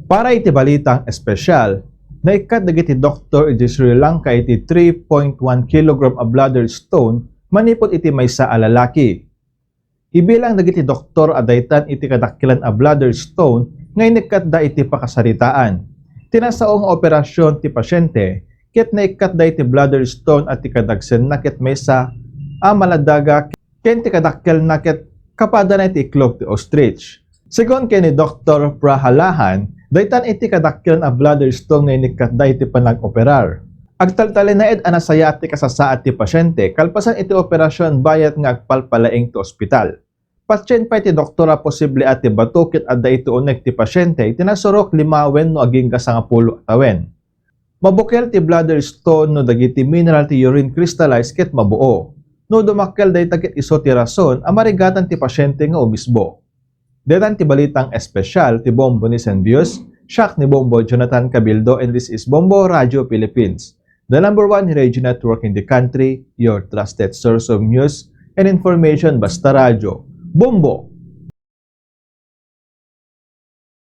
Para iti balitang espesyal, na ikat dagiti doktor iti Sri Lanka iti 3.1 kg a bladder stone manipod iti maysa a lalaki. Ibilang dagiti doktor adaytan iti kadakkilan a bladder stone ngay nikat da iti pakasaritaan. Tinasaong operasyon ti pasyente ket naikat da iti bladder stone at ti kadagsen na ket maysa a maladaga ken ti kadakkel na ket kapada na iti iklog ti ostrich. Sigon kay ni Dr. Prahalahan, daytan iti kadakkilan a bladder stone ngay nikat da iti panag-operar. Agtaltalin na ed anasaya ti kasasaat ti pasyente, kalpasan iti operasyon bayat nga agpalpalaeng ti ospital. Patsyen pa iti doktora posible ati batukit adda iti unek ti pasyente, tinasurok limawen no aging kasangapulo atawen. Mabukel ti bladder stone no dagiti mineral ti urine crystallize ket mabuo. No dumakkel day tagit iso ti rason, amarigatan ti pasyente nga obisbo. Detan ti balitang espesyal ti Bombo ni Senbius, siak ni Bombo Jonathan Cabildo, and this is Bombo Radio Philippines, the #1 radio network in the country, your trusted source of news and information. Basta Radio. Bombo!